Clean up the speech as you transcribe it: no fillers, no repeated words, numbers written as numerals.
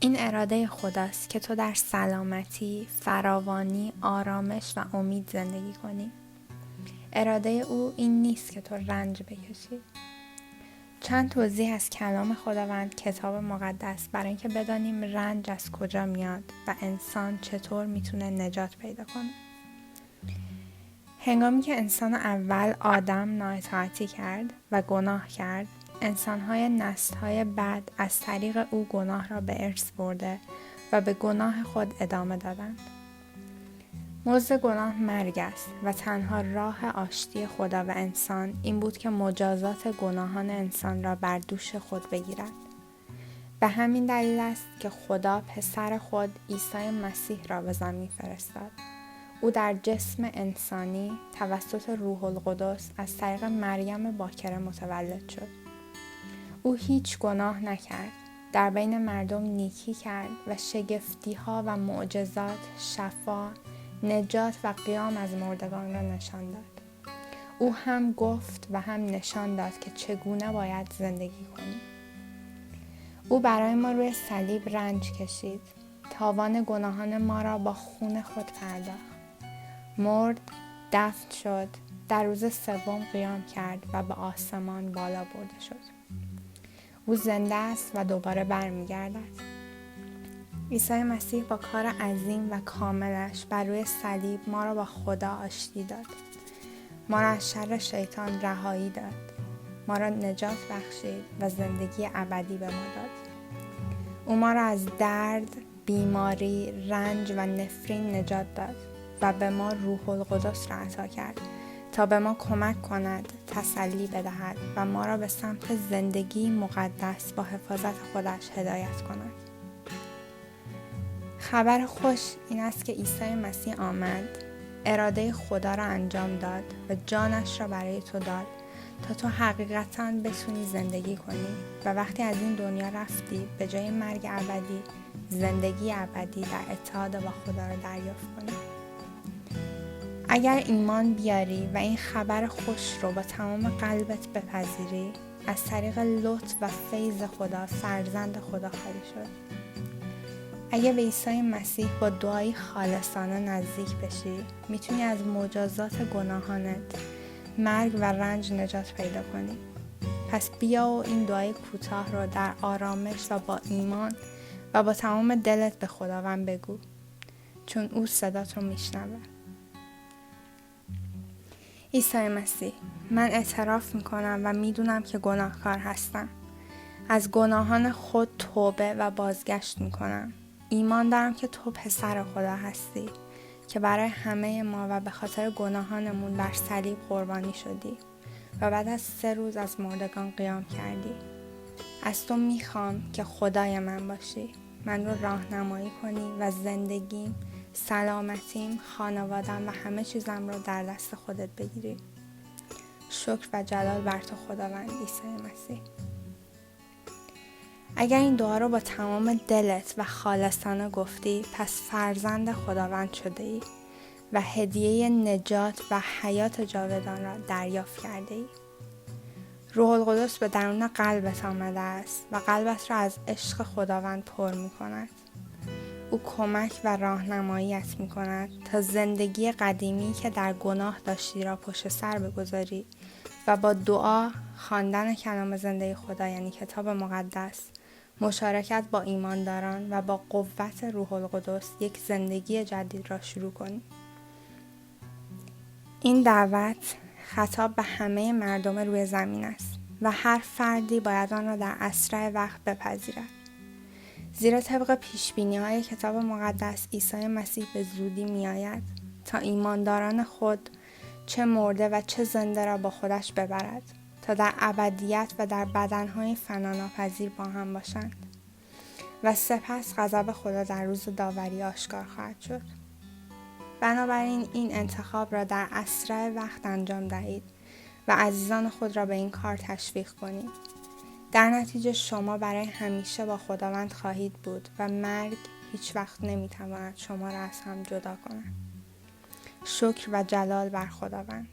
این اراده خداست که تو در سلامتی، فراوانی، آرامش و امید زندگی کنی. اراده او این نیست که تو رنج بکشی. چند توضیح از کلام خداوند کتاب مقدس برای اینکه بدانیم رنج از کجا میاد و انسان چطور میتونه نجات پیدا کنه. هنگامی که انسان اول آدم نااطاعتی کرد و گناه کرد، انسان‌های نسل‌های بعد از طریق او گناه را به ارث برده و به گناه خود ادامه دادند. مزد گناه مرگ است و تنها راه آشتی خدا و انسان این بود که مجازات گناهان انسان را بر دوش خود بگیرد. به همین دلیل است که خدا پسر خود عیسی مسیح را به زمین فرستاد. او در جسم انسانی توسط روح القدس از طریق مریم باکره متولد شد. او هیچ گناه نکرد، در بین مردم نیکی کرد و شگفتی‌ها و معجزات، شفا، نجات و قیام از مردگان را نشان داد. او هم گفت و هم نشان داد که چگونه باید زندگی کنیم. او برای ما روی صلیب رنج کشید، تاوان گناهان ما را با خون خود پرداخت. مرد، دفن شد، در روز سوم قیام کرد و به آسمان بالا برده شد. او زنده است و دوباره برمیگردد. عیسی مسیح با کار عظیم و کاملش بر روی صلیب ما را با خدا آشتی داد. ما را از شر شیطان رهایی داد. ما را نجات بخشید و زندگی ابدی به ما داد. او ما را از درد، بیماری، رنج و نفرین نجات داد و به ما روح القدس را عطا کرد تا به ما کمک کند، تسلی بدهد و ما را به سمت زندگی مقدس با حفاظت خودش هدایت کند. خبر خوش این است که عیسی مسیح آمد، اراده خدا را انجام داد و جانش را برای تو داد تا تو حقیقتاً بتونی زندگی کنی و وقتی از این دنیا رفتی به جای مرگ ابدی، زندگی ابدی در اتحاد با خدا را دریافت کنی. اگر ایمان بیاری و این خبر خوش رو با تمام قلبت بپذیری، از طریق لطف و فیض خدا فرزند خدا خواهی شد. اگه به عیسی مسیح با دعایی خالصانه نزدیک بشی، میتونی از مجازات گناهانت، مرگ و رنج نجات پیدا کنی. پس بیا و این دعای کوتاه رو در آرامش و با ایمان و با تمام دلت به خداوند بگو، چون او صدات رو میشنوه. عیسی مسیح، من اعتراف میکنم و میدونم که گناهکار هستم. از گناهان خود توبه و بازگشت میکنم. ایمان دارم که تو پسر خدا هستی که برای همه ما و به خاطر گناهانمون بر صلیب قربانی شدی و بعد از 3 روز از مردگان قیام کردی. از تو میخوام که خدای من باشی، من رو راهنمایی کنی و زندگیم، سلامتیم، خانوادم و همه چیزم رو در دست خودت بگیری. شکر و جلال بر تو خداوند عیسی مسیح. اگر این دعا رو با تمام دلت و خالصانه گفتی، پس فرزند خداوند شده ای و هدیه نجات و حیات جاودان را دریافت کرده ای. روح القدس به درون قلبت آمده است و قلبت را از عشق خداوند پر می کند. او کمک و راهنماییت می کند تا زندگی قدیمی که در گناه داشتی را پشت سر بگذاری و با دعا، خواندن کلام زنده خدا یعنی کتاب مقدس، مشارکت با ایمانداران و با قوت روح القدس یک زندگی جدید را شروع کنی. این دعوت خطاب به همه مردم روی زمین است و هر فردی باید آن را در اسرع وقت بپذیرد. زیرا طبق پیشبینی‌های کتاب مقدس عیسی مسیح به زودی می‌آید تا ایمانداران خود چه مرده و چه زنده را با خودش ببرد تا در ابدیت و در بدن‌های فناناپذیر با هم باشند و سپس غضب خدا در روز داوری آشکار خواهد شد. بنابراین این انتخاب را در اسرع وقت انجام دهید و عزیزان خود را به این کار تشویق کنید. در نتیجه شما برای همیشه با خداوند خواهید بود و مرگ هیچ وقت نمیتواند شما را از هم جدا کند. شکر و جلال بر خداوند.